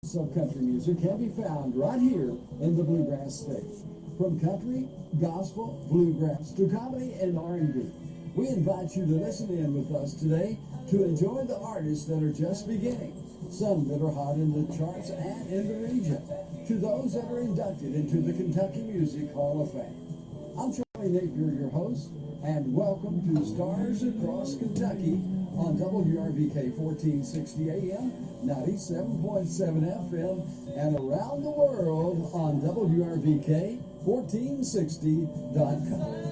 Of country music can be found right here in the bluegrass state. From country, gospel, bluegrass to comedy and R&B. We invite you to listen in with us today to enjoy the artists that are just beginning, some that are hot in the charts and in the region, to those that are inducted into the Kentucky Music Hall of Fame. I'm Charlie Napier, your host, and welcome to Stars Across Kentucky on WRVK 1460 AM, 97.7 FM, and around the world on WRVK1460.com.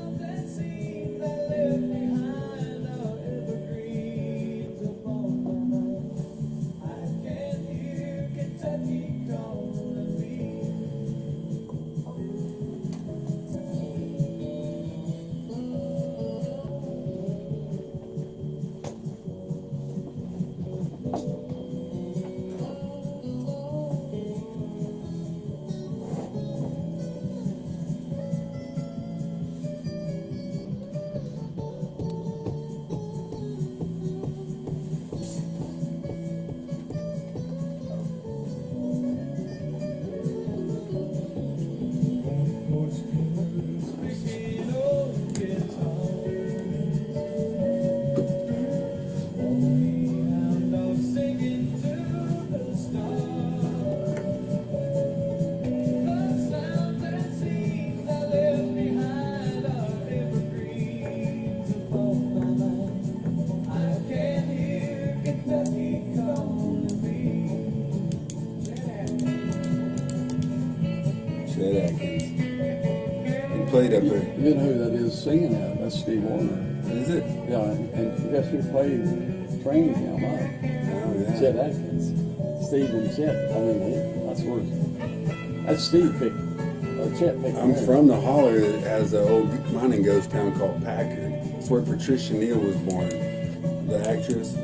Played up there. You know who that is singing that? That's Steve Warner. Is it? Yeah, and guess who played trained him up? Oh, yeah. Chet Atkins. Steve and Chet. I mean, that's Steve picked. Chet picked. I'm from the holler that has an old mining ghost town called Packard. It's where Patricia Neal was born, the actress.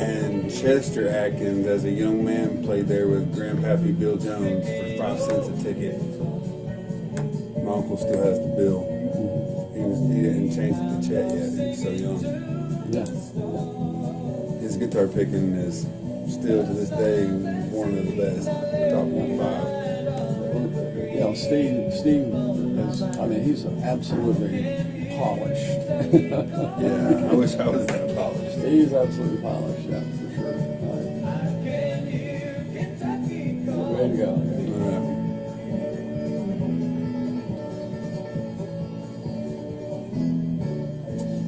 And Chester Atkins, as a young man, played there with Grandpappy Bill Jones for 5 cents a ticket. My uncle still has the bill. He didn't change it to Chet yet. He was so young. Yeah. His guitar picking is still to this day one of the best. Top 5. You know, Steve is. I mean, he's absolutely polished. Yeah, I wish I was that polished. He's absolutely polished. Yeah, for sure. Way to go.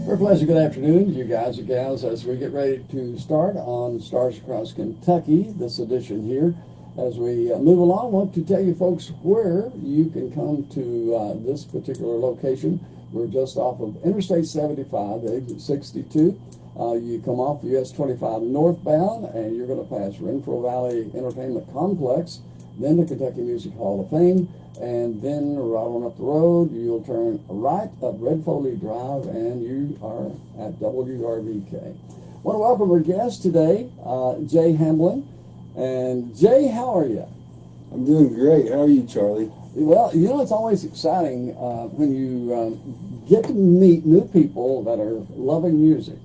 Our pleasure, good afternoon, you guys and gals, as we get ready to start on Stars Across Kentucky, this edition here. As we move along, I want to tell you folks where you can come to this particular location. We're just off of Interstate 75, exit 62. You come off US 25 northbound, and you're going to pass Renfro Valley Entertainment Complex, then the Kentucky Music Hall of Fame, and then right on up the road, you'll turn right up Red Foley Drive, and you are at WRVK. I want to welcome our guest today, Jay Hamblin. And Jay, how are you? I'm doing great. How are you, Charlie? Well, you know, it's always exciting when you get to meet new people that are loving music.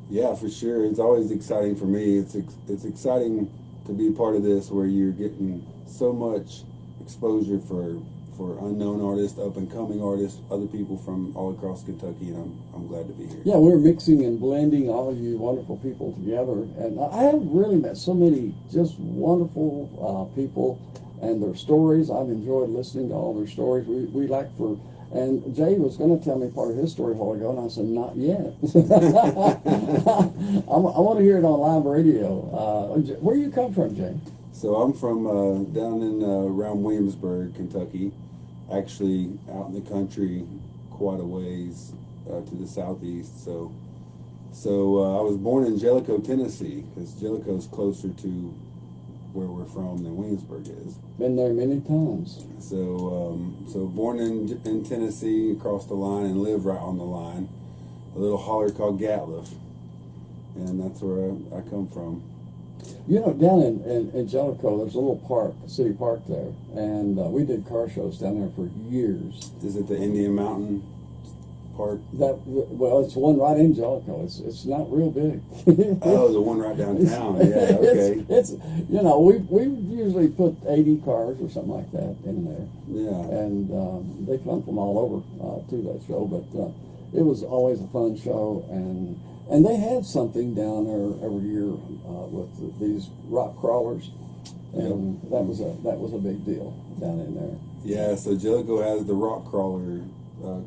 Yeah, for sure. It's always exciting for me. It's exciting to be a part of this where you're getting so much exposure for unknown artists, up-and-coming artists, other people from all across Kentucky, and I'm glad to be here. Yeah, we're mixing and blending all of you wonderful people together, and I have really met so many just wonderful people and their stories. I've enjoyed listening to all their stories. We like for, and Jay was going to tell me part of his story a while ago, and I said, not yet. I want to hear it on live radio. Where do you come from, Jay? So I'm from down in around Williamsburg, Kentucky, actually out in the country quite a ways to the southeast. So I was born in Jellicoe, Tennessee, because Jellicoe's closer to where we're from than Williamsburg is. Been there many times. So born in Tennessee, across the line, and live right on the line, a little holler called Gatliff, and that's where I come from. You know, down in Jellicoe, there's a little park, a city park there, and we did car shows down there for years. Is it the Indian Mountain park? Well, it's one right in Jellicoe. It's not real big. Oh, the one right downtown. Yeah, okay. It's you know, we usually put 80 cars or something like that in there. Yeah. And they come from all over to that show, but it was always a fun show, and they had something down there every year with these rock crawlers, and that was a big deal down in there. Yeah, so Jellicoe has the rock crawler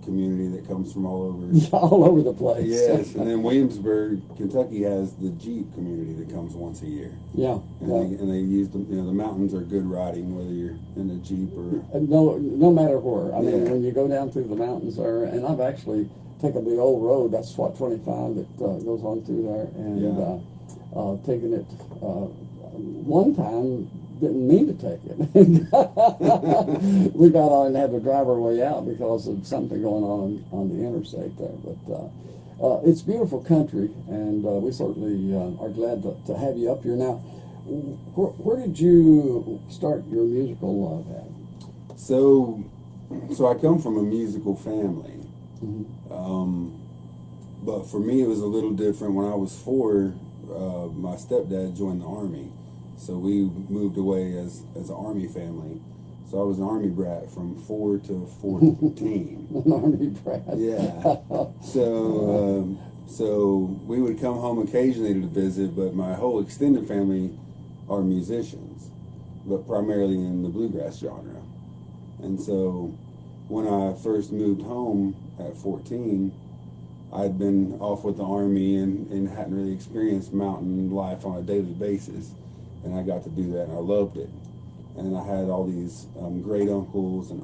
community that comes from all over. All over the place. Yes, and then Williamsburg, Kentucky has the Jeep community that comes once a year. Yeah. And they use the mountains are good riding, whether you're in a Jeep or no matter where. I mean, when you go down through the mountains there, and I've actually taken the old road, that's SWAT 25 that goes on through there, and taken it one time. Didn't mean to take it. We got on and had to drive our way out because of something going on the interstate there. But it's beautiful country, and we certainly are glad to have you up here. Now, where did you start your musical love at? So I come from a musical family. Mm-hmm. But for me, it was a little different. When I was 4, my stepdad joined the Army. So we moved away as an Army family. So I was an Army brat from 4 to 14. An Army brat. Yeah. So we would come home occasionally to visit, but my whole extended family are musicians, but primarily in the bluegrass genre. And so when I first moved home at 14, I'd been off with the Army and hadn't really experienced mountain life on a daily basis. And I got to do that, and I loved it. And I had all these great uncles and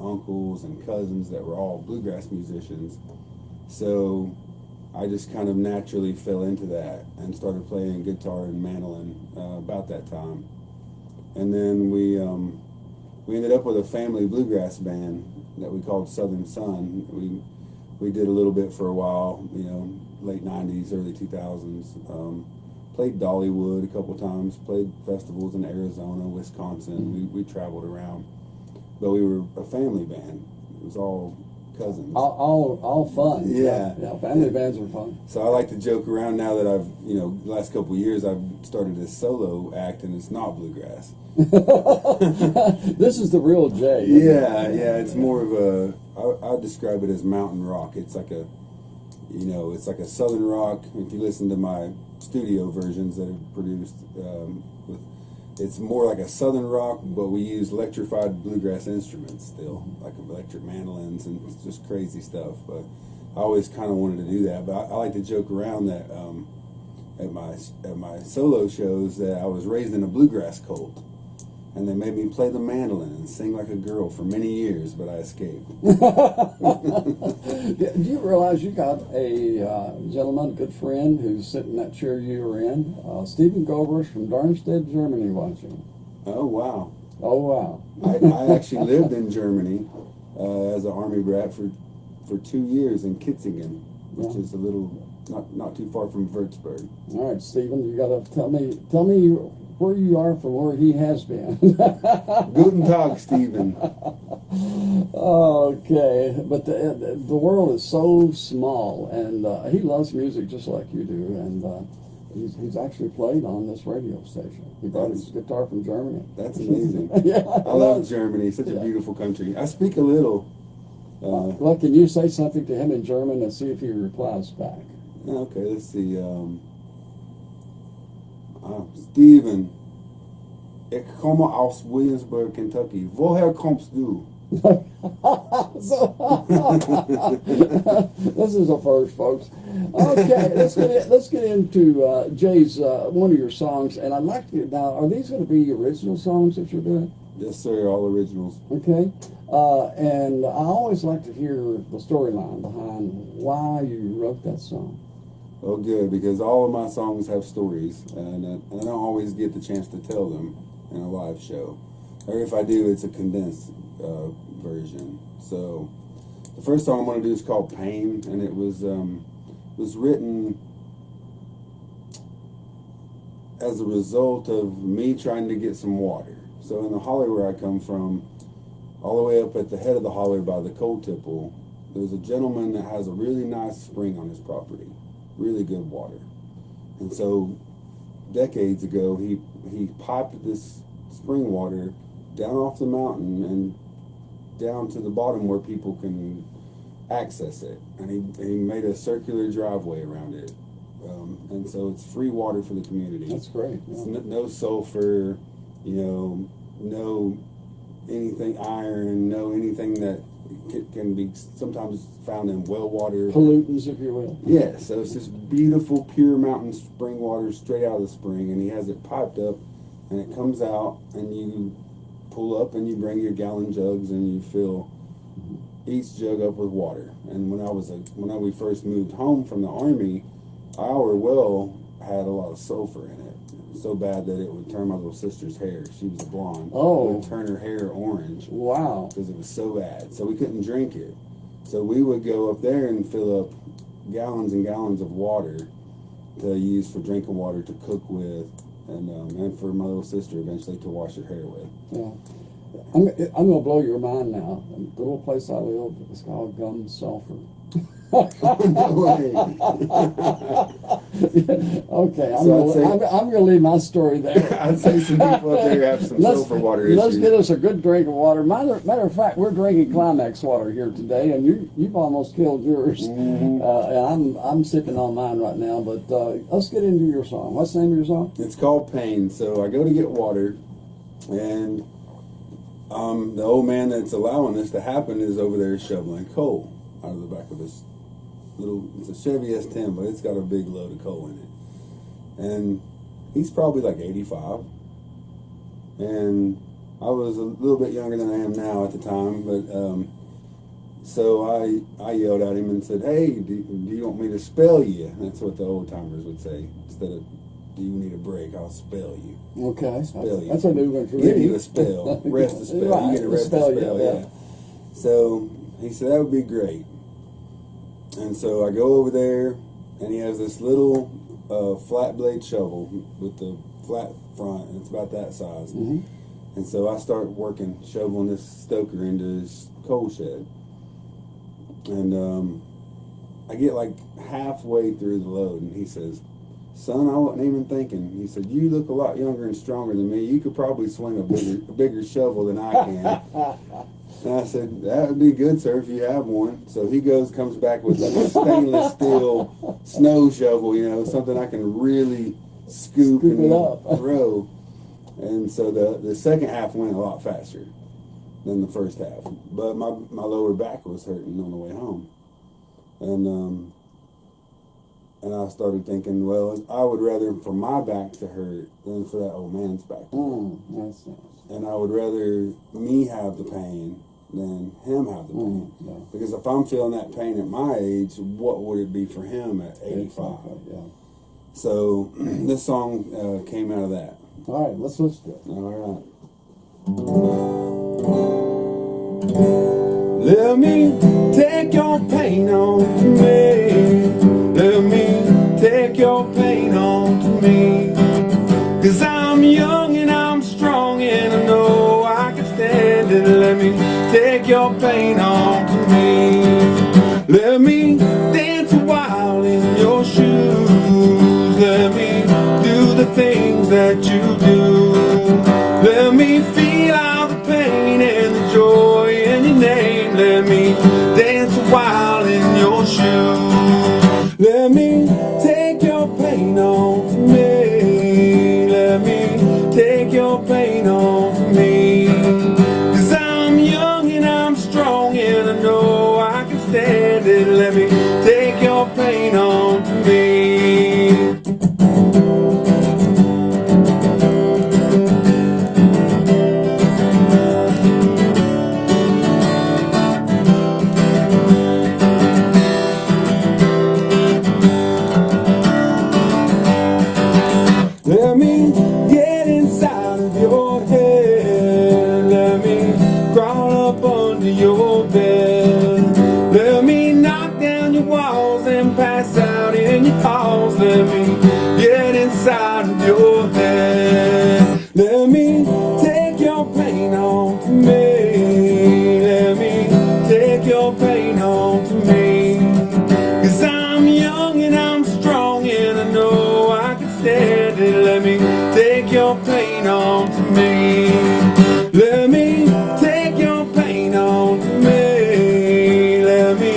cousins that were all bluegrass musicians. So I just kind of naturally fell into that and started playing guitar and mandolin about that time. And then we ended up with a family bluegrass band that we called Southern Sun. We did a little bit for a while, late 90s, early 2000s. Played Dollywood a couple times, played festivals in Arizona, Wisconsin. We traveled around. But we were a family band. It was all cousins. All fun. Yeah. Family bands are fun. So I like to joke around now that I've, the last couple of years I've started this solo act, and it's not bluegrass. This is the real J. Yeah, it's more of I describe it as mountain rock. It's like it's like a southern rock. If you listen to my studio versions that are produced, it's more like a southern rock, but we use electrified bluegrass instruments still, like electric mandolins and it's just crazy stuff. But I always kind of wanted to do that. But I like to joke around that at my solo shows that I was raised in a bluegrass cult. And they made me play the mandolin and sing like a girl for many years, but I escaped. Do you realize you got a gentleman, a good friend, who's sitting in that chair you were in? Stephen Govers from Darmstadt, Germany, watching. Oh, wow. Oh, wow. I actually lived in Germany as an Army brat for 2 years in Kitzingen, which is a little, not too far from Würzburg. All right, Stephen, you got to tell me where you are from where he has been. Guten Tag, Stephen. Okay, but the world is so small, and he loves music just like you do, and he's actually played on this radio station. He brought his guitar from Germany. That's amazing. Yeah, I love Germany. Such a beautiful country. I speak a little. Well, can you say something to him in German and see if he replies back? Okay, let's see. Steven, ich komme aus Williamsburg, Kentucky. Woher kommst du? This is a first, folks. Okay, let's get into Jay's one of your songs, and I'd like to now. Are these going to be original songs that you're doing? Yes, sir. All originals. Okay, and I always like to hear the storyline behind why you wrote that song. Oh, good, because all of my songs have stories, and I don't always get the chance to tell them in a live show. Or if I do, it's a condensed version. So the first song I'm going to do is called Pain, and it was written as a result of me trying to get some water. So in the holler where I come from, all the way up at the head of the holler by the coal tipple, there's a gentleman that has a really nice spring on his property, really good water. And so decades ago, he piped this spring water down off the mountain and down to the bottom where people can access it. And he made a circular driveway around it. And so it's free water for the community. That's great. Yeah. It's no sulfur, no anything iron, no anything that can be sometimes found in well water. Pollutants, if you will. Yeah, so it's just beautiful, pure mountain spring water straight out of the spring, and he has it piped up, and it comes out, and you pull up, and you bring your gallon jugs, and you fill each jug up with water. And when we first moved home from the Army, our well had a lot of sulfur in it, so bad that it would turn my little sister's hair. She was a blonde. Oh. It would turn her hair orange. Wow. Because it was so bad. So we couldn't drink it. So we would go up there and fill up gallons and gallons of water to use for drinking water, to cook with, and for my little sister eventually to wash her hair with. Yeah. I'm going to blow your mind now. The little place I live is called Gum Sulphur. Okay, I'm going to leave my story there. I'd say some people up there have some sulfur water issues. Let's get us a good drink of water. Matter of fact, we're drinking Climax water here today, and you've almost killed yours. Mm-hmm. And I'm sipping on mine right now. But let's get into your song. What's the name of your song? It's called Pain. So I go to get water, and the old man that's allowing this to happen is over there shoveling coal out of the back of his it's a Chevy S10, but it's got a big load of coal in it. And he's probably like 85. And I was a little bit younger than I am now at the time, but so I yelled at him and said, "Hey, do you want me to spell you?" That's what the old timers would say. Instead of, "Do you need a break? I'll spell you." Okay. Spell you. That's a new one for me. Give you a spell. Rest a spell. Right. You get a rest a spell, yeah. So he said, "That would be great." And so I go over there, and he has this little flat blade shovel with the flat front, and it's about that size. Mm-hmm. And so I start shoveling this stoker into his coal shed. And I get like halfway through the load, and he says, "Son, I wasn't even thinking." He said, "You look a lot younger and stronger than me. You could probably swing a bigger shovel than I can." And I said, "That would be good, sir, if you have one." So he comes back with like a stainless steel snow shovel, something I can really scoop and it up. throw. And so the second half went a lot faster than the first half. But my lower back was hurting on the way home. And I started thinking, well, I would rather for my back to hurt than for that old man's back to hurt. That's nice. And I would rather me have the pain than him have the pain. Yeah. Because if I'm feeling that pain at my age, what would it be for him at 85? Yeah. So this song came out of that. All right, let's listen to it. All right. Let me take your pain on to me. Let me take your pain on to me. 'Cause I'm young and I'm strong and I know I can stand it. Let me take your pain on to me. Let me dance a while in your shoes. Let me do the things that you do. Let me feel all the pain and the joy in your name. Let me dance a while in your shoes. Let me take your pain on to me. Let me take your pain on to me. 'Cause I'm young and I'm strong and I know I can stand it. Let me take your pain on to me. Let me get inside of your head. Let me crawl up under your bed. Let me knock down your walls and pass out in your halls. Let me get inside of your head. Let me take your pain on to me. Let me take your pain on on to me. Let me take your pain on to me. Let me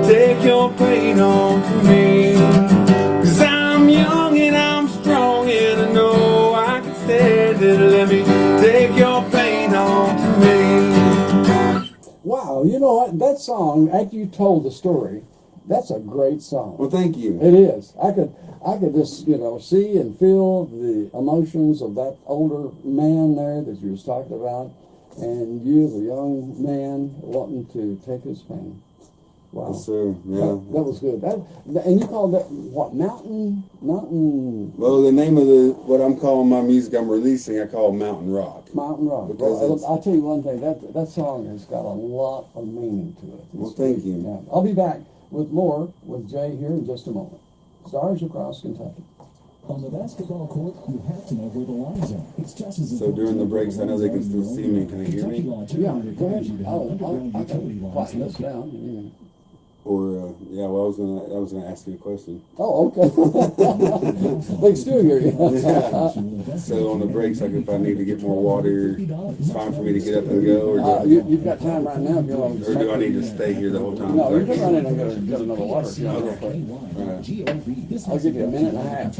take your pain on to me. 'Cause I'm young and I'm strong and I know I can stand it. Let me take your pain on to me. Wow, you know what? That song, after you told the story, that's a great song. Well, thank you. It is. I could just, see and feel the emotions of that older man there that you was talking about, and you, the young man, wanting to take his pain. Wow. Yes, sir. Yeah. That was good. And you called that, what, mountain? Well, the name of what I'm calling my music I'm releasing, I call Mountain Rock. Mountain Rock. Because I'll tell you one thing, that song has got a lot of meaning to it. Well, thank you. Yeah. I'll be back with more with Jay here in just a moment. Stars Across Kentucky. On the basketball court, you have to know where the lines are. It's just as So during the breaks, I know they can still see me. Can they hear me? Yeah, go ahead. I can quieten this down. Or yeah, well, I was gonna ask you a question. Oh, okay. They can still hear you. So on the breaks, like if I need to get more water, it's fine for me to get up and go, or You've got time right now if you want to. do I need to stay here the whole time? No, you can run in and get another water. Okay. I'll give you a minute and a half.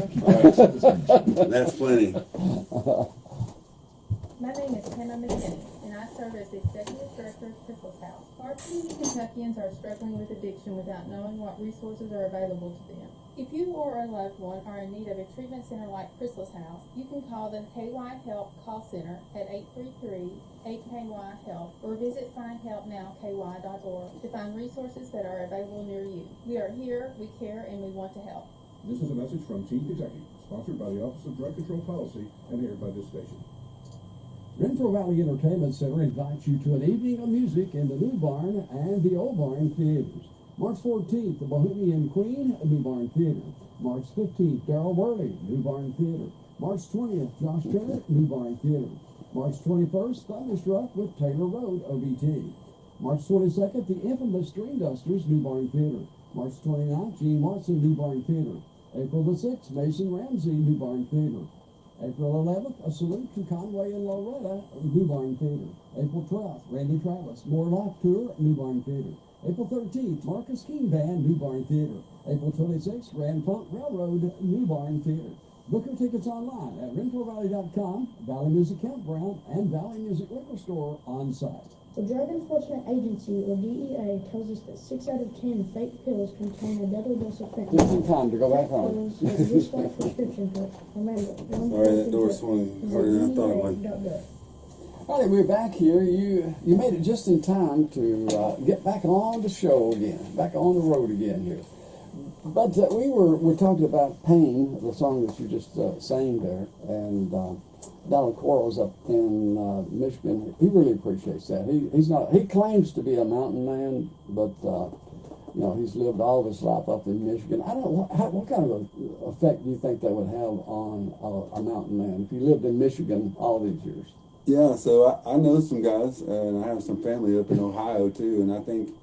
That's plenty. My name is Hannah McKinney, and I serve as the Executive Director of Crystal's House. Far too many Kentuckians are struggling with addiction without knowing what resources are available to them. If you or a loved one are in need of a treatment center like Crystal's House, you can call the KY Help call center at 833-8KY-HELP or visit findhelpnowky.org to find resources that are available near you. We are here, we care, and we want to help. This is a message from Team Kentucky, sponsored by the Office of Drug Control Policy and aired by this station. Renfro Valley Entertainment Center invites you to an evening of music in the New Barn and the Old Barn Theaters. March 14th, the Bohemian Queen, New Barn Theater. March 15th, Darryl Worley, New Barn Theater. March 20th, Josh Turner, New Barn Theater. March 21st, Thunderstruck with Taylor Road, OBT. March 22nd, the infamous Dream Dusters, New Barn Theater. March 29th, Gene Watson, New Barn Theater. April the 6th, Mason Ramsey, New Barn Theater. April 11th, a salute to Conway and Loretta, New Barn Theater. April 12th, Randy Travis, More Life Tour, New Barn Theater. April 13th, Marcus King Band, New Barn Theater. April 26th, Grand Funk Railroad, New Barn Theater. Book your tickets online at renfrovalley.com, Valley Music Campground, and Valley Music Liquor Store on site. The Drug Enforcement Agency, or DEA, tells us that 6 out of 10 fake pills contain a deadly dose of fentanyl. Just in time to go back home. Pills are just like prescription pills. Remember, one Sorry, that door swung harder than I thought it would. All right, we're back here. You made it just in time to get back on the show again, back on the road again here. But we're talking about Pain, the song that you just sang there, and Donald Quarles up in Michigan. He really appreciates that. He claims to be a mountain man, but he's lived all of his life up in Michigan. I don't know what kind of effect do you think that would have on a mountain man if he lived in Michigan all these years? Yeah, so I know some guys, and I have some family up in Ohio too, and I think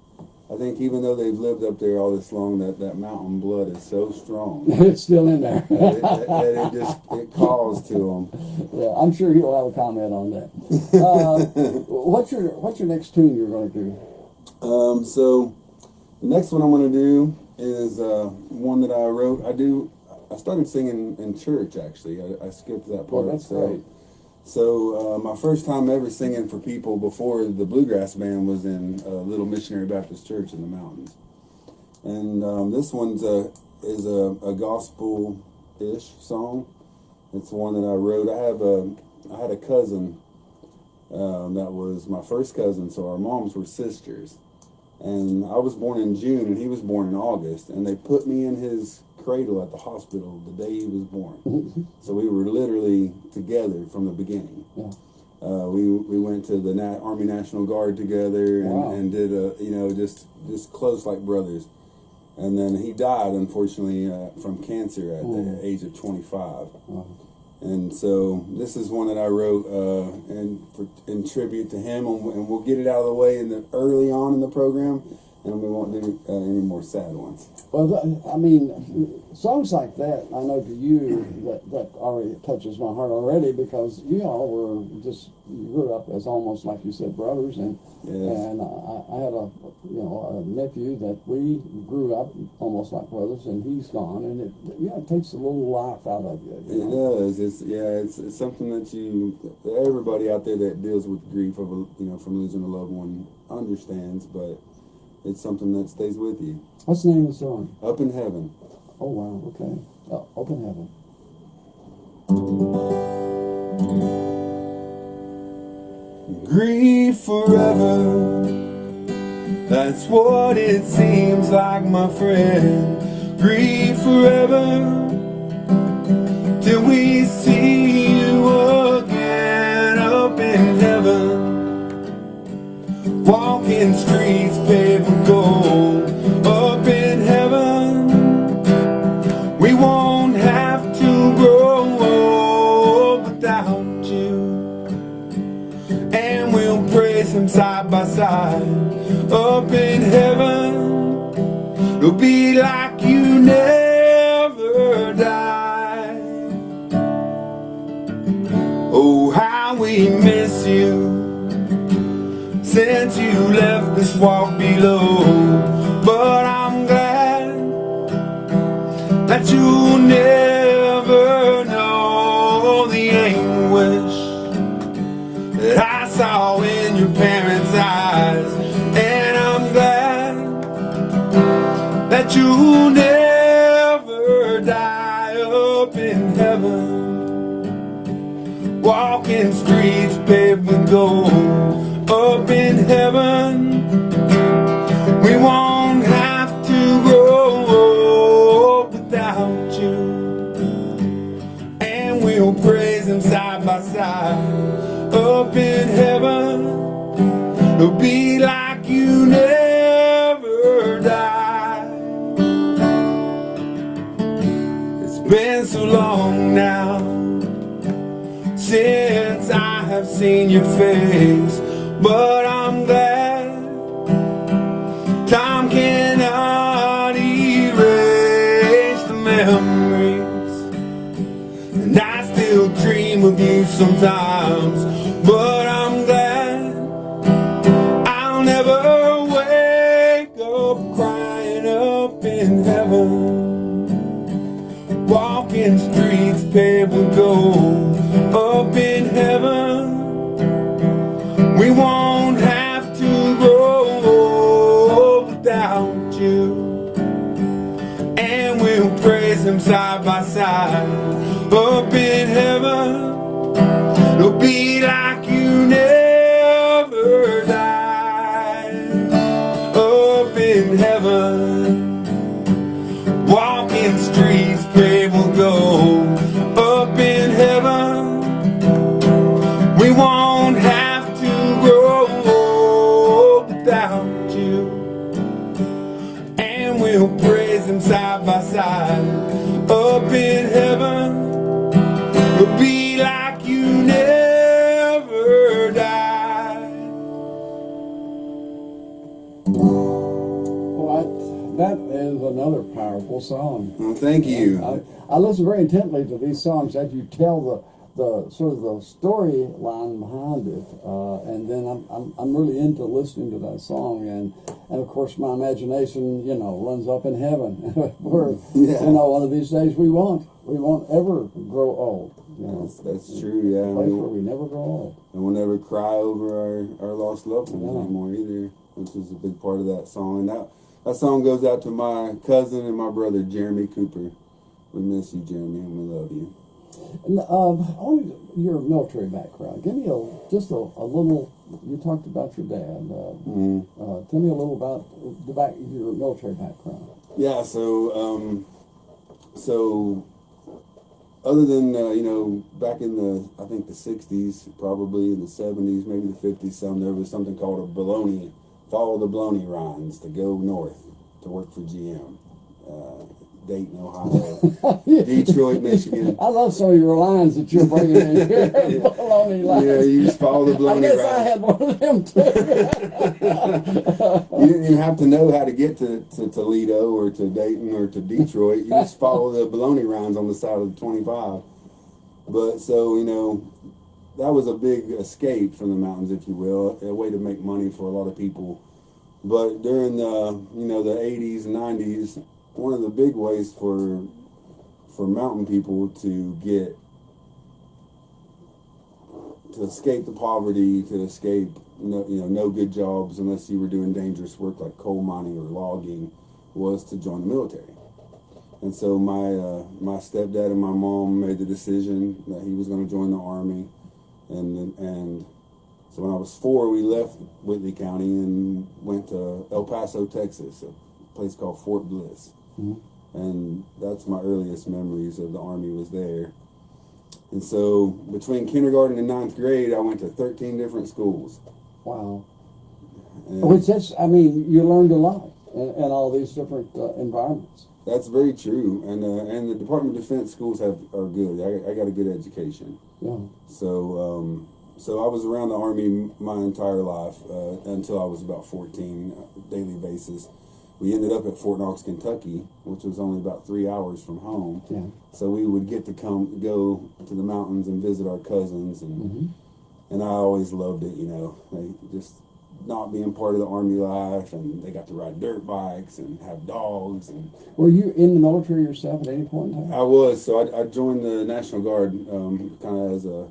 even though they've lived up there all this long, that mountain blood is so strong. It's still in there. that it calls to them. Yeah, I'm sure he'll have a comment on that. What's your next tune you're going to do? So the next one I'm going to do is one that I wrote. I started singing in church actually. I skipped that part. Well, that's great. So my first time ever singing for people before the bluegrass band was in Little Missionary Baptist Church in the mountains, and this one's is a gospel-ish song. It's one that I wrote. I had a cousin that was my first cousin, so our moms were sisters, and I was born in June and he was born in August, and they put me in his cradle at the hospital the day he was born. So we were literally together from the beginning. Yeah. We went to the Army National Guard together and did just close like brothers. And then he died unfortunately from cancer at the age of 25. And so this is one that I wrote in tribute to him, and we'll get it out of the way early on in the program. and we won't do any more sad ones. Well, I mean, songs like that, I know to you, that already touches my heart already, because you all were just, you grew up as almost, like you said, brothers, and I had a nephew that we grew up almost like brothers, and he's gone, and it takes a little life out of you. It does. It's something that everybody out there that deals with grief of from losing a loved one understands, but it's something that stays with you. What's the name of the song? Up in Heaven. Oh, wow, okay. Up in Heaven. Grief forever, that's what it seems like, my friend. Grief forever, till we see you again. Up in heaven, walking streets paved with gold. Up in heaven, we won't have to grow old without you, and we'll praise him side by side. Up in heaven, it'll be like you never died. Oh, how we miss you since you left this walk below. But I'm glad that you'll never know the anguish that I saw in your parents' eyes. And I'm glad that you'll never die. Up in heaven, walking streets paved with gold. Up in heaven, we won't have to grow old without you, and we'll praise him side by side. Up in heaven, it'll be like you never died. It's been so long now since I have seen your face, but I'm glad time cannot erase the memories, and I still dream of you sometimes. But I'm glad I'll never wake up crying. Up in heaven, walking streets paved with gold. Up in heaven, we won't have to grow old without you, and we'll praise him side by side. Up in heaven, it'll be like you never died. Up in heaven, walking streets paved with gold. Up in heaven, we won't have to grow old without you, and we'll praise him side by side. Up in heaven, we'll be like you never died. Well, that is another powerful song. Well, thank you. I listen very intently to these songs as you tell the sort of the storyline behind it, and then I'm really into listening to that song, and of course my imagination runs up in heaven where one of these days we won't ever grow old. That's true. Yeah, a place where we never grow old, and we'll never cry over our lost loved ones anymore either, which is a big part of that song. And that song goes out to my cousin and my brother Jeremy Cooper. We miss you, Jeremy, and we love you. And, on your military background, give me just a little. You talked about your dad. Tell me a little about your military background. Yeah. So other than back in the 60s, probably in the 70s, maybe the 50s, there was something called a follow the baloney rinds to go north to work for GM. Dayton, Ohio, Detroit, Michigan. I love some of your lines that you're bringing in here. Baloney lines. Yeah, you just follow the baloney I guess route. I had one of them too. You didn't even have to know how to get to Toledo or to Dayton or to Detroit. You just follow the baloney rounds on the side of the 25. But so, you know, that was a big escape from the mountains, if you will, a way to make money for a lot of people. But during the, you know, the 80s and 90s, one of the big ways for mountain people to escape the poverty, to escape no good jobs unless you were doing dangerous work like coal mining or logging, was to join the military. And so my stepdad and my mom made the decision that he was going to join the Army, and so when I was 4, we left Whitley County and went to El Paso, Texas, a place called Fort Bliss. Mm-hmm. And that's my earliest memories of the Army, was there. And so between kindergarten and 9th grade, I went to 13 different schools. Wow. And Which is, I mean, you learned a lot in all these different environments. that's very true. And the Department of Defense schools are good. I got a good education. Yeah. So I was around the Army my entire life until I was about 14, daily basis. We ended up at Fort Knox, Kentucky, which was only about 3 hours from home. Yeah. So we would get to go to the mountains and visit our cousins, and I always loved it. You know, just not being part of the Army life, and they got to ride dirt bikes and have dogs. And Were you in the military yourself at any point in time? I was. So I joined the National Guard kind of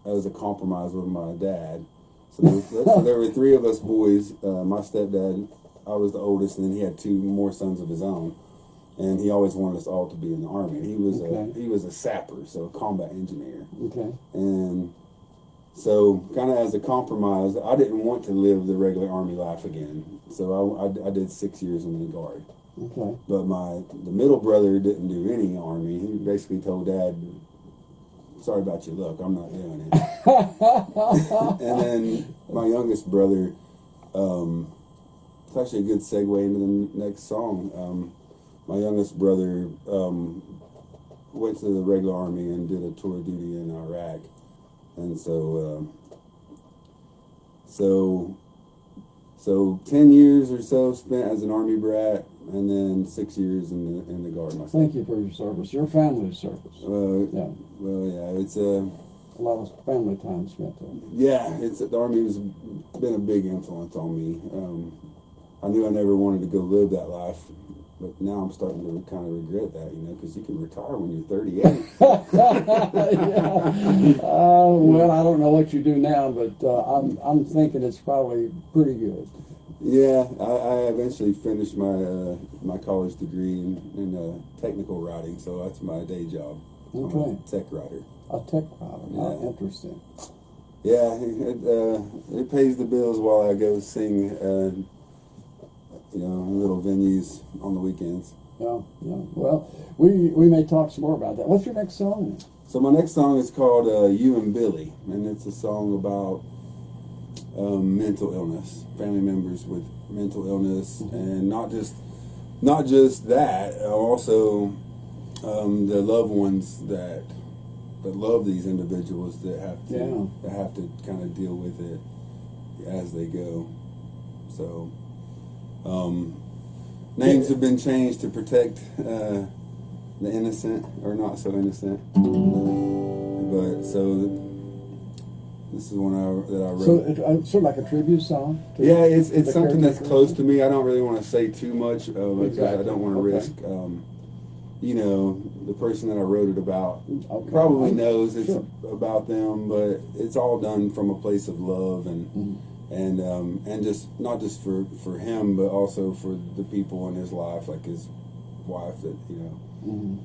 as a compromise with my dad. So there were 3 of us boys. My stepdad, I was the oldest, and then he had 2 more sons of his own, and he always wanted us all to be in the Army. And he was a sapper, so a combat engineer. Okay. And so, kind of as a compromise, I didn't want to live the regular Army life again. So I did 6 years in the Guard. Okay. But the middle brother didn't do any Army. He basically told Dad, "Sorry about your luck, I'm not doing it." And then my youngest brother, it's actually a good segue into the next song. My youngest brother went to the regular Army and did a tour of duty in Iraq. And so 10 years or so spent as an Army brat, and then 6 years in the Guard myself. Thank you for your service, your family's service. Yeah. Well, yeah, it's a lot of family time spent there. Yeah, the Army has been a big influence on me. I knew I never wanted to go live that life, but now I'm starting to kind of regret that, because you can retire when you're 38. Well, I don't know what you do now, but I'm thinking it's probably pretty good. Yeah, I eventually finished my college degree in technical writing, so that's my day job. Okay. I'm a tech writer. A tech writer. Yeah. Interesting. Yeah, it pays the bills while I go sing, little venues on the weekends. Yeah. Well, we may talk some more about that. What's your next song? So my next song is called "You and Billy," and it's a song about mental illness, family members with mental illness, and not just that, also the loved ones that love these individuals that have to kind of deal with it as they go. So names have been changed to protect the innocent, or not so innocent. But so this is one that I wrote. So it's sort of like a tribute song? Yeah, it's something that's close to me. I don't really want to say too much because I don't want to risk, the person that I wrote it about probably knows it's about them, but it's all done from a place of love and just not just for him, but also for the people in his life, like his wife that,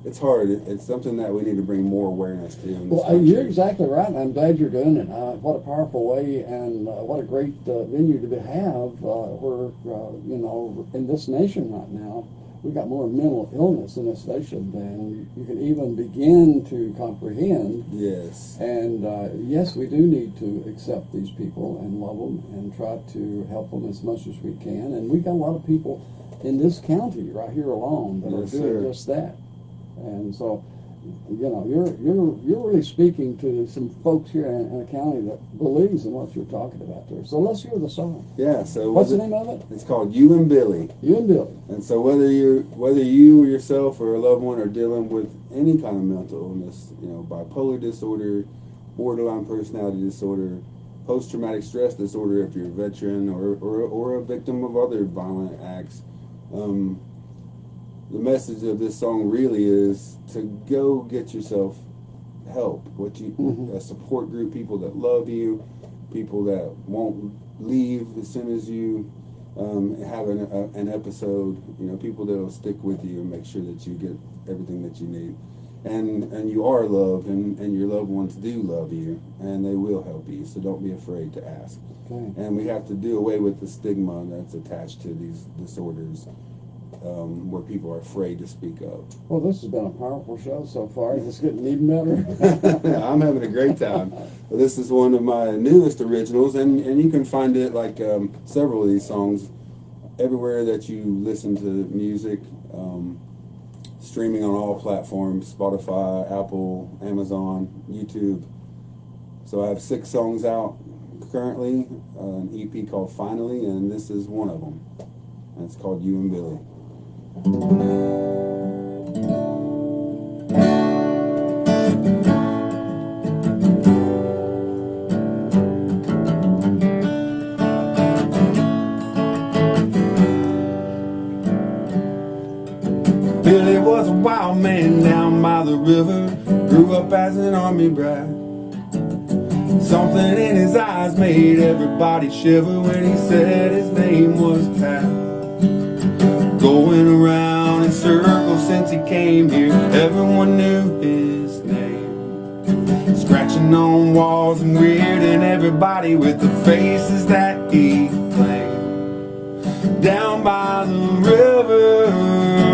It's hard. It's something that we need to bring more awareness to. Well, you're exactly right, and I'm glad you're doing it. What a powerful way, and what a great venue to have where, in this nation right now, we got more mental illness in this nation than you can even begin to comprehend. Yes. And yes, we do need to accept these people and love them and try to help them as much as we can. And we've got a lot of people in this county right here alone that Yes, are doing sir. just that. And so, you know, you're really speaking to some folks here in a county that believes in what you're talking about there. So let's hear the song. Yeah. So What's the name of it? It's called You and Billy. You and Billy. And so whether you yourself or a loved one are dealing with any kind of mental illness, you know, bipolar disorder, borderline personality disorder, post-traumatic stress disorder if you're a veteran or a victim of other violent acts, the message of this song really is to go get yourself help. A support group, people that love you, people that won't leave as soon as you have an episode. You know, people that will stick with you and make sure that you get everything that you need. And you are loved, and your loved ones do love you, and they will help you. So don't be afraid to ask. Okay. And we have to do away with the stigma that's attached to these disorders. Where people are afraid to speak up. Well, this has been a powerful show so far. It's getting even better. I'm having a great time. Well, this is one of my newest originals, and you can find it like several of these songs everywhere that you listen to music, streaming on all platforms, Spotify, Apple, Amazon, YouTube. So I have 6 songs out currently, an EP called Finally, and this is one of them. And it's called You and Billy. Billy was a wild man down by the river, grew up as an army brat. Something in his eyes made everybody shiver when he said his name was Pat. Going around in circles since he came here, everyone knew his name. Scratching on walls and weirding everybody with the faces that he claimed. Down by the river,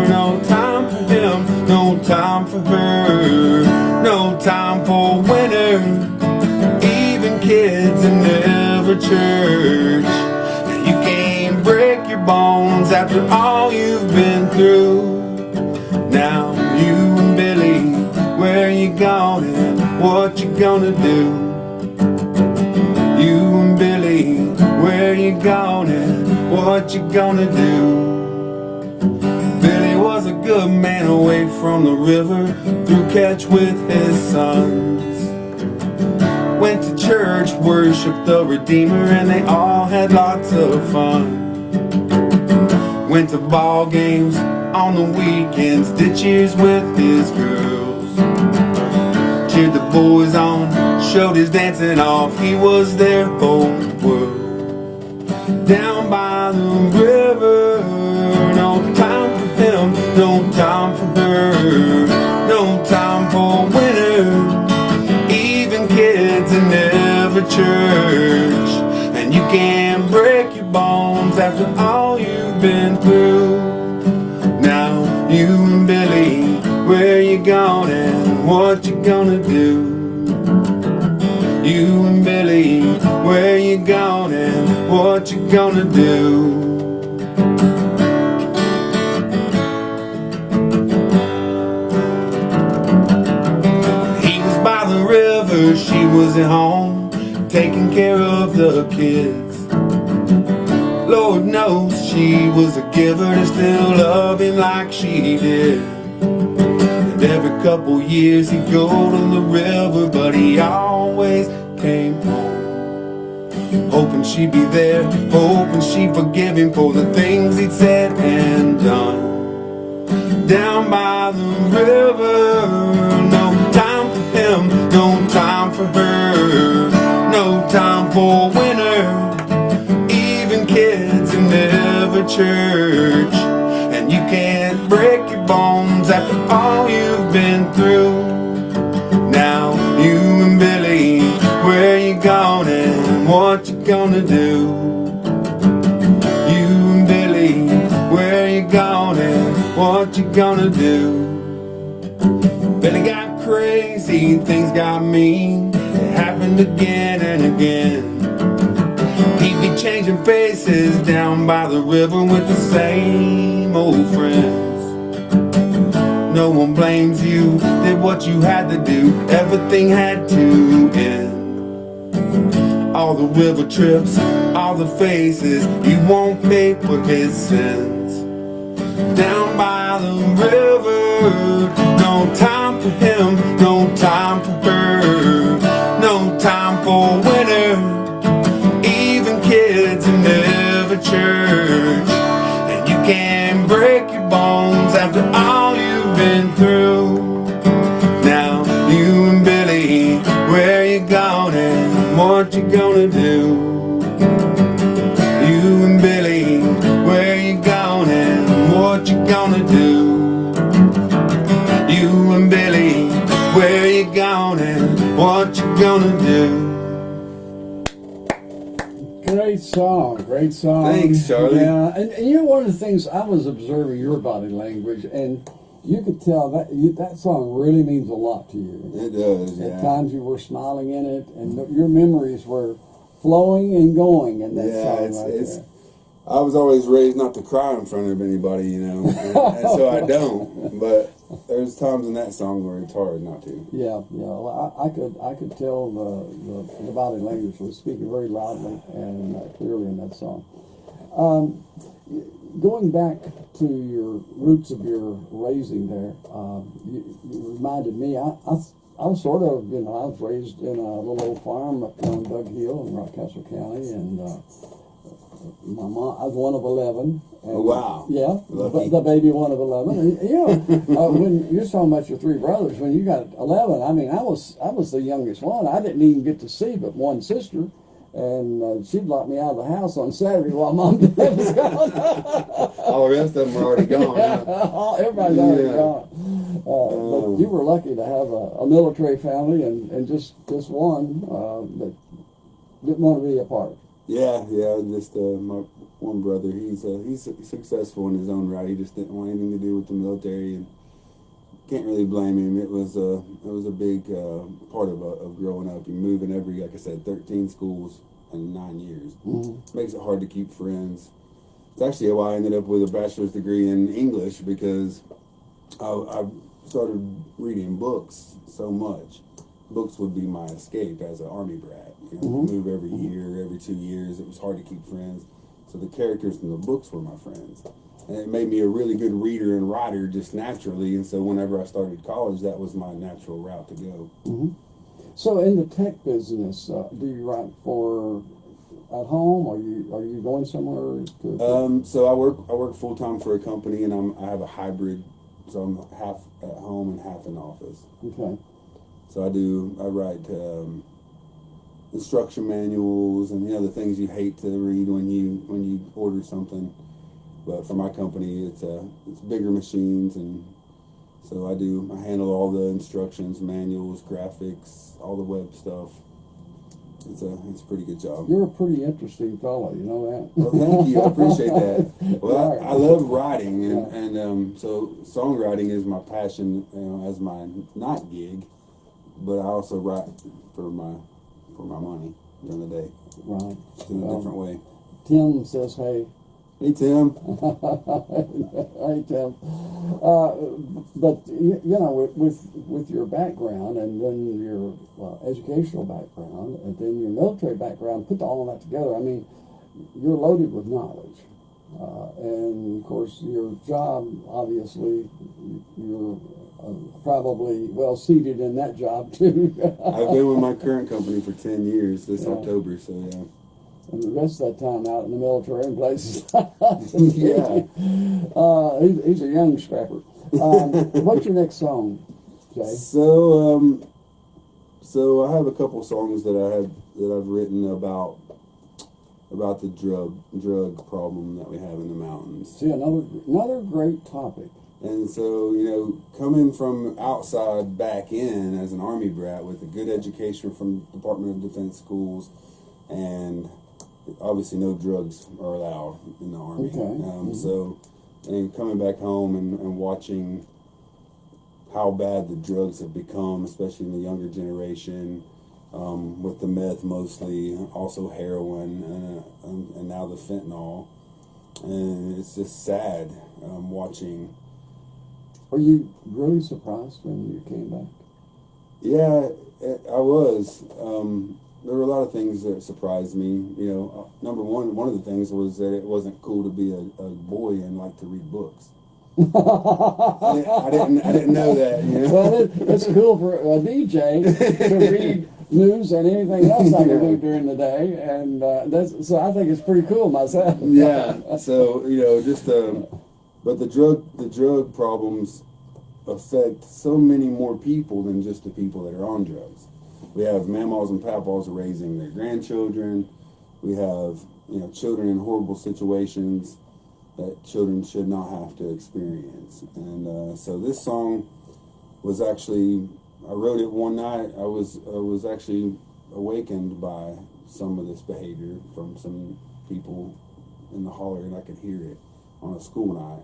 no time for him, no time for her, no time for winter, even kids in every church. You can't break your bones after all you've been through. Now you and Billy, where you going and what you gonna do? You and Billy, where you going and what you gonna do? Billy was a good man away from the river, threw catch with his sons. Went to church, worshiped the Redeemer, and they all had lots of fun. Went to ball games on the weekends, did cheers with his girls. Cheered the boys on, showed his dancing off, he was their whole world. Down by the river, no time for him, no time for her, no time for winter, even kids in every church. And you can't break your bones after all you've been through. Now you and Billy, where you going and what you gonna do? You and Billy, where you going and what you gonna do? She was at home, taking care of the kids. Lord knows she was a giver to still love him like she did. And every couple years he'd go to the river, but he always came home, hoping she'd be there, hoping she'd forgive him for the things he'd said and done. Down by the river, no time for him, no time for her, no time for winter, even kids in every church. And you can't break your bones after all you've been through. Now you and Billy, where you going and what you gonna do? You and Billy, where you going and what gonna do? Billy got crazy, things got mean. It happened again and again. He'd be changing faces down by the river with the same old friends. No one blames you, did what you had to do. Everything had to end. All the river trips, all the faces, he won't pay for his sins. Down by the river, no time for him, no time for her, no time for winter, even kids in every church. And you can break your bones after all you've been through. Now you and Billy, where you going and what you gonna do? You and Billy, where you going and what you gonna do? You and Billy, where you going and what you gonna do? Great song, great song. Thanks, Charlie. Yeah, and you know, one of the things, I was observing your body language, and you could tell that that song really means a lot to you. It does, yeah. At times you were smiling in it, and your memories were flowing and going in that song there. I was always raised not to cry in front of anybody, you know, and so I don't. But there's times in that song where it's hard not to. Yeah. Well, I could tell the body language was speaking very loudly and clearly in that song. Going back to your roots of your raising there, you reminded me. I was sort of, I was raised in a little old farm up on Doug Hill in Rockcastle County, and my mom, I was one of 11. And, Oh, wow. Yeah, Lucky. the baby one of 11. And, when you're talking about your three brothers, when you got 11, I mean, I was the youngest one. I didn't even get to see but one sister. And she'd lock me out of the house on Saturday while Mom and Dad was gone. All the rest of them were already gone. Huh? Everybody's already gone. But you were lucky to have a military family and just one that didn't want to be a part. Yeah. Just my one brother. He's successful in his own right. He just didn't want anything to do with the military, and can't really blame him. It was a big part of growing up. You move in every, like I said, 13 schools in 9 years. Mm-hmm. Makes it hard to keep friends. It's actually why I ended up with a bachelor's degree in English, because I started reading books so much. Books would be my escape as an Army brat. Move every year, every 2 years. It was hard to keep friends. So the characters in the books were my friends. And it made me a really good reader and writer just naturally. And so whenever I started college, that was my natural route to go. Mm-hmm. So in the tech business, do you write for at home, or are you going somewhere? So I work full time for a company, and I have a hybrid. So I'm half at home and half in office. Okay. So I write instruction manuals and the things you hate to read when you order something. But for my company, it's bigger machines, and so I handle all the instructions, manuals, graphics, all the web stuff. It's a pretty good job. You're a pretty interesting fellow, you know that? Well, thank you. I appreciate that. Well, I love writing, and so songwriting is my passion, as my night gig. But I also write for my money during the day. Right. Just in a different way. Tim says, hey. Hey, Tim. Hey, Tim. But with your background, and then your educational background, and then your military background, put all of that together, I mean, you're loaded with knowledge. And of course, your job, obviously, you're probably well seated in that job too. I've been with my current company for 10 years this October, so yeah. And the rest of that time out in the military and places. Yeah. He's a young scrapper. What's your next song, Jay? So I have a couple songs that I've written about the drug problem that we have in the mountains. See, another great topic. And so, coming from outside back in as an Army brat with a good education from Department of Defense schools, and obviously no drugs are allowed in the Army. Okay. So and coming back home and watching how bad the drugs have become, especially in the younger generation, with the meth mostly, also heroin, and now the fentanyl. And it's just sad watching. Were you really surprised when you came back? Yeah, I was. There were a lot of things that surprised me. You know, number one of the things was that it wasn't cool to be a boy and like to read books. I didn't know that. You know? Well, it's cool for a DJ to read news and anything else I can do during the day, and so I think it's pretty cool myself. Yeah. So you know, just but the drug problems affect so many more people than just the people that are on drugs. We have mamaws and papaws raising their grandchildren. We have, you know, children in horrible situations that children should not have to experience. And so this song was actually, I wrote it one night. I was actually awakened by some of this behavior from some people in the holler, and I could hear it on a school night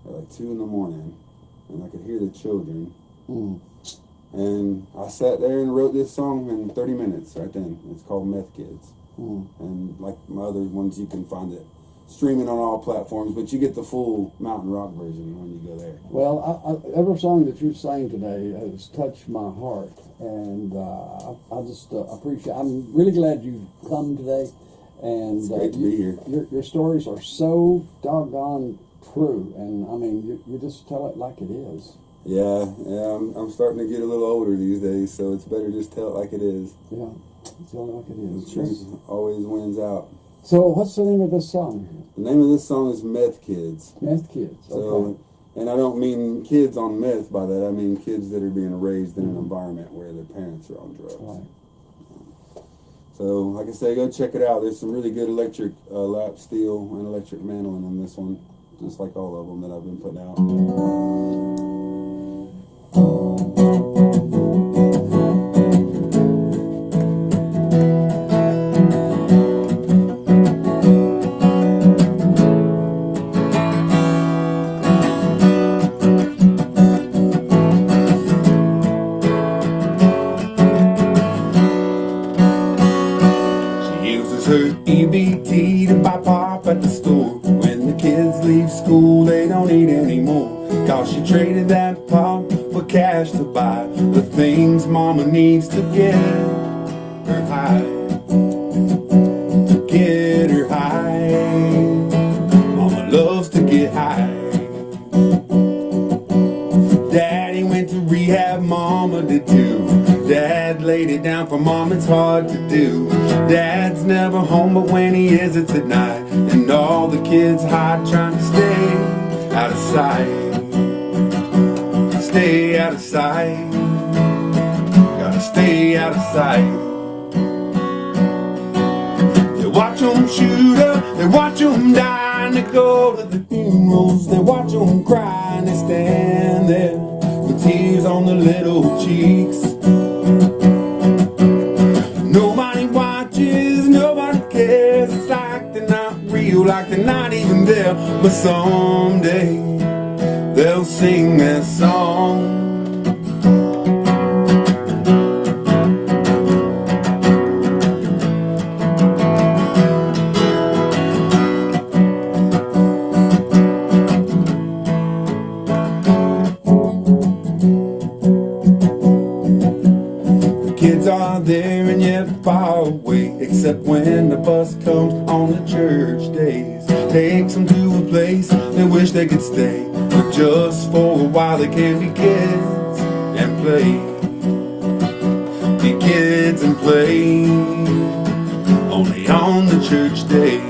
at like 2 a.m, and I could hear the children. And I sat there and wrote this song in 30 minutes right then. It's called Meth Kids. And like my other ones, you can find it streaming on all platforms, but you get the full Mountain Rock version when you go there. Well, every song that you sang today has touched my heart, and I just appreciate. I'm really glad you've come today, and It's great to be here. Your stories are so doggone true, and I mean, you just tell it like it is. Yeah, I'm starting to get a little older these days, so it's better just tell it like it is. Yeah, tell it like it is. The truth always wins out. So, what's the name of this song? The name of this song is Meth Kids. Meth Kids. So, Okay. and I don't mean kids on meth by that. I mean kids that are being raised in an environment where their parents are on drugs. Right. So, like I say, go check it out. There's some really good electric lap steel and electric mandolin in this one, just like all of them that I've been putting out. EBT to buy pop at the store. When the kids leave school, they don't eat anymore. Cause she traded that pop for cash to buy the things mama needs to get her high. To get her high. Mama loves to get high. Daddy went to rehab, mama did too. Dad laid it down for mom, it's hard to do. Dad's never home, but when he is, it's at night. And all the kids hide, trying to stay out of sight. Stay out of sight. Gotta stay out of sight. They watch them shoot up, they watch them die, and they go to the funerals. They watch them cry, and they stand there with tears on their little cheeks. Nobody watches, nobody cares. It's like they're not real, like they're not even there. But someday they'll sing that song. Kids are there and yet far away, except when the bus comes on the church days. Takes them to a place they wish they could stay, but just for a while they can be kids and play. Be kids and play, only on the church days.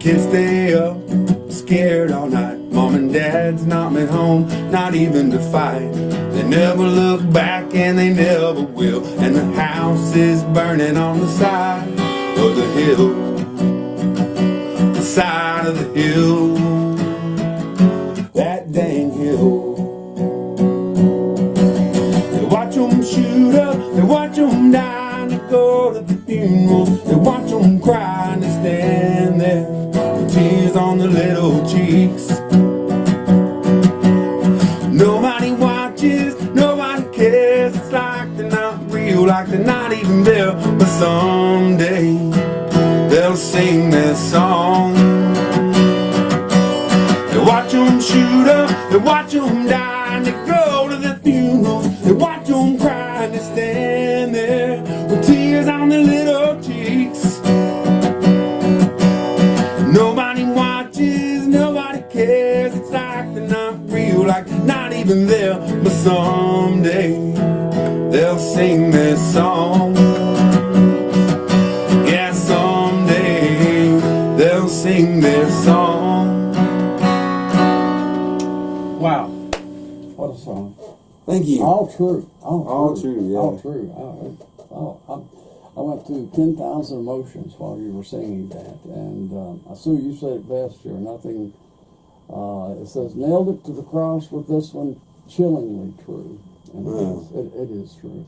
Kids stay up, scared all night. Mom and dad's not at home, not even to fight. They never look back and they never will. And the house is burning on the side of the hill. side of the hill, that dang hill. They watch them shoot up, they watch them die, and they go to the funeral. They watch them cry and they stand there with tears on their little cheeks. Nobody watches, nobody cares. It's like they're not real, like they're not even there. But someday they'll sing this song. They watch them shoot up, they watch them die, and they go to the funeral. They watch them cry and they stand there with tears on their little cheeks. Nobody watches, nobody cares. It's like they're not real, like they're not even there. But someday they'll sing this song. Yeah, someday they'll sing this song. Wow. What a song. Thank you. All true. All true, yeah. All true. I went through 10,000 emotions while you were singing that. And Sue, you said it best here. Nothing, it says, nailed it to the cross with this one, chillingly true. And it is true.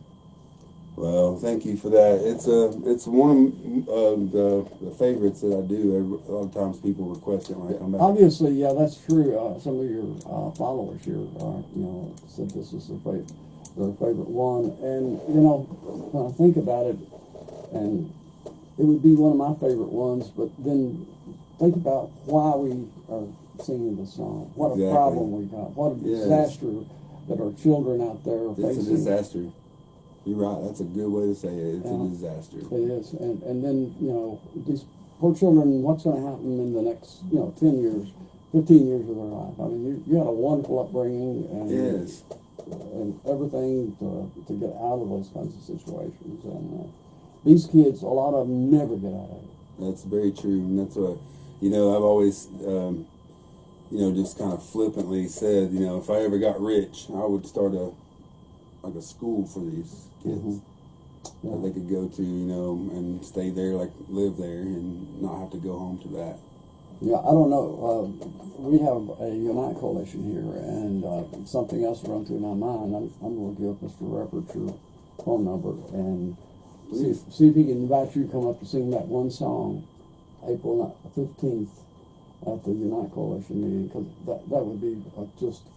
Well, thank you for that. It's one of the favorites that I do. A lot of times people request it when I come back. Obviously, yeah, that's true. Some of your followers here, said this is their favorite one. And when I think about it, and it would be one of my favorite ones. But then think about why we are singing the song. What a problem we got. What a disaster that our children out there are facing. It's a disaster. You're right. That's a good way to say it. It's a disaster. It is. And then, these poor children, what's going to happen in the next, 10 years, 15 years of their life? I mean, you had a wonderful upbringing and, and everything to get out of those kinds of situations. And these kids, a lot of them never get out of it. That's very true. And that's what, I've always, just kind of flippantly said, if I ever got rich, I would start a school for these kids that they could go to, and stay there, live there, and not have to go home to that. Yeah, I don't know. We have a Unite Coalition here, and something else run through my mind. I'm going to give Mr. Reppert your phone number and see if he can invite you to come up to sing that one song, April 15th at the Unite Coalition meeting, because that would be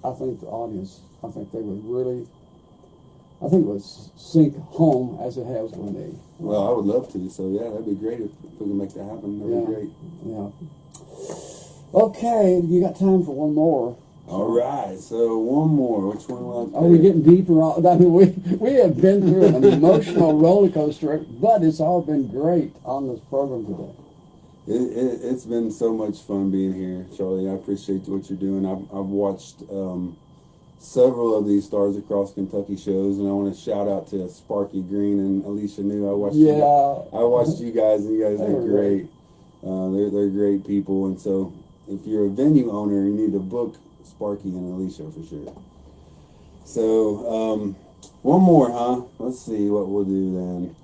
I think the audience, I think they would really. I think it would sink home as it has with me. Well, I would love to. So, yeah, that'd be great if we can make that happen. That'd be great. Yeah. Okay, you got time for one more. All right, so one more. Which one will I pick? Are we getting deeper? I mean, we have been through an emotional roller coaster, but it's all been great on this program today. It's been so much fun being here, Charlie. I appreciate what you're doing. I've watched several of these Stars Across Kentucky shows, and I want to shout out to Sparky Green and Alicia New. I watched you guys, and you guys are great. They're great people, and so if you're a venue owner, you need to book Sparky and Alicia for sure. So one more, huh? Let's see what we'll do then.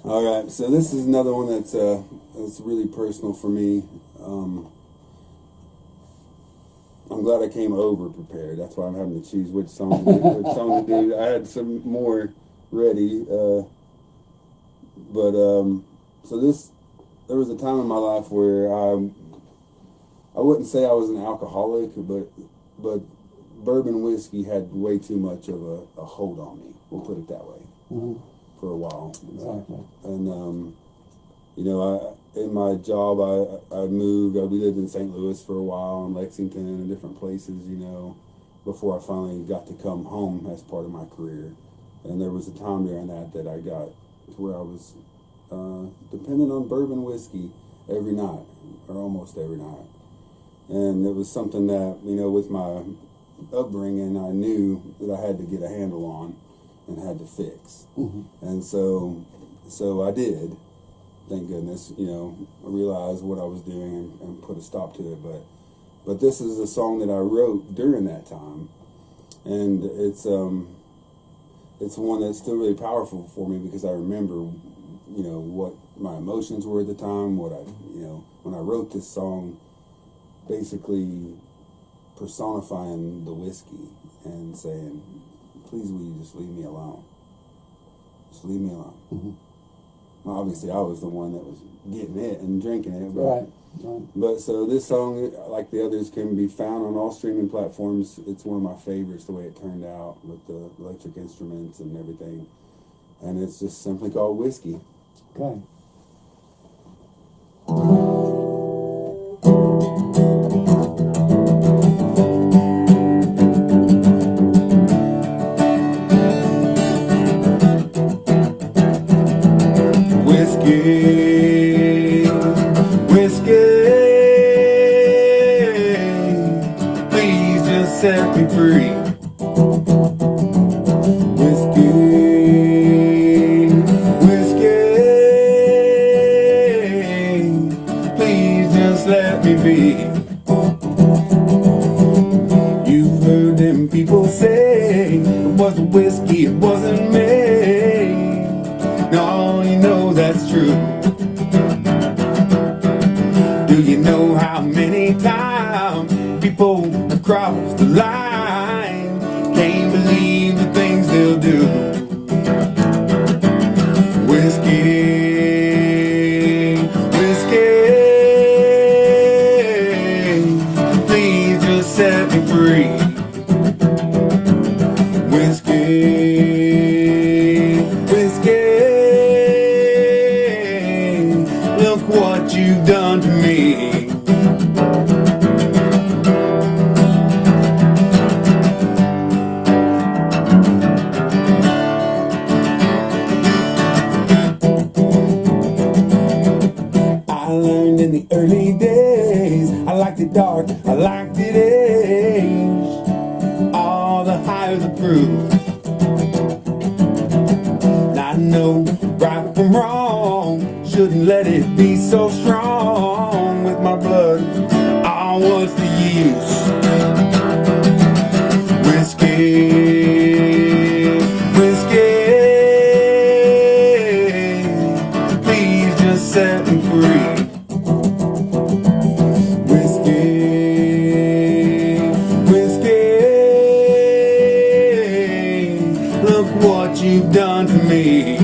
All right, so this is another one that's really personal for me. I'm glad I came over prepared. That's why I'm having to choose which song to do. I had some more ready, so there was a time in my life where I wouldn't say I was an alcoholic, but bourbon whiskey had way too much of a hold on me. We'll put it that way. Mm-hmm. For a while. Exactly. And in my job I moved. We lived in St. Louis for a while, in Lexington and different places, before I finally got to come home as part of my career. And there was a time during that I got to where I was dependent on bourbon whiskey every night, or almost every night. And it was something that, with my upbringing, I knew that I had to get a handle on and had to fix. Mm-hmm. And so I did. thank goodness, you know, I realized what I was doing and put a stop to it. But this is a song that I wrote during that time, and it's one that's still really powerful for me because I remember, you know, what my emotions were at the time, what I, you know, when I wrote this song, basically personifying the whiskey and saying, please will you just leave me alone. Just leave me alone. Mm-hmm. Well, obviously I was the one that was getting it and drinking it. But, Right. But so this song, like the others, can be found on all streaming platforms. It's one of my favorites, the way it turned out with the electric instruments and everything. And it's just simply called Whiskey. Okay. Whiskey, whiskey, please just set me free. Whiskey, whiskey, please just let me be. You've heard them people say it wasn't whiskey, it wasn't me. No, you know that's true. Do you know how many times people have crossed the line? Can't believe the things they'll do. Whiskey, whiskey, please just set me free. Whiskey, whiskey, look what you've done to me. I learned in the early days, I liked it dark, I liked it aged. All the higher the proof. I know right from wrong, shouldn't let it be so strong with my blood. Oh, what's the use? Whiskey, whiskey, please just set me free. Whiskey, whiskey, look what you've done to me.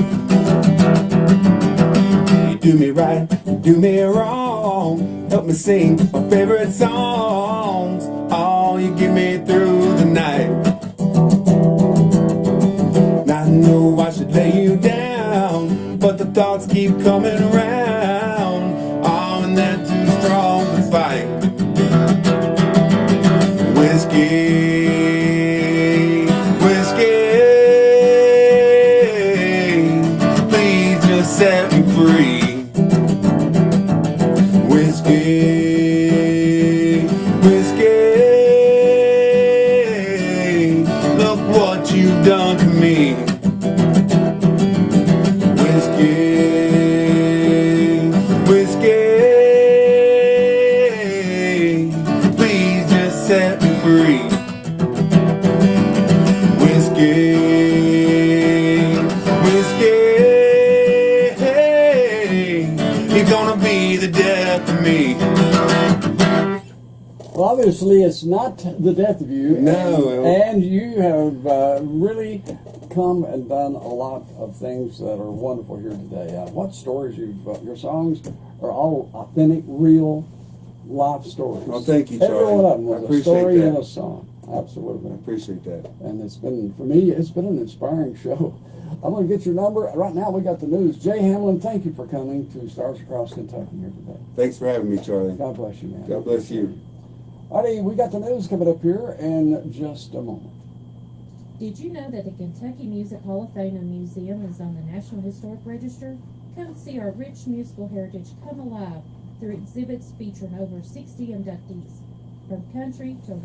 You do me right, you do me wrong. Help me sing my favorite songs. Oh, you get me through the night. I know I should lay you down, but the thoughts keep coming around. Oh, and they're too strong to fight. Whiskey, whiskey, please just set me free. Whiskey, whiskey, look what you've done to me. Whiskey, whiskey, please just set me free. Whiskey, whiskey, you're gonna be the death of me. Well, obviously, it's not the death of you. No. And you have really come and done a lot of things that are wonderful here today. What stories your songs are all authentic, real life stories. Well, thank you, Charlie. Every one of them I was a appreciate story that. and a song. Absolutely. I appreciate that. And it's been, for me, it's been an inspiring show. I'm going to get your number. Right now, we got the news. Jay Hamblin, thank you for coming to Stars Across Kentucky here today. Thanks for having me, Charlie. God bless you, man. God bless you. Alrighty, we got the news coming up here in just a moment. Did you know that the Kentucky Music Hall of Fame and Museum is on the National Historic Register? Come see our rich musical heritage come alive through exhibits featuring over 60 inductees from country to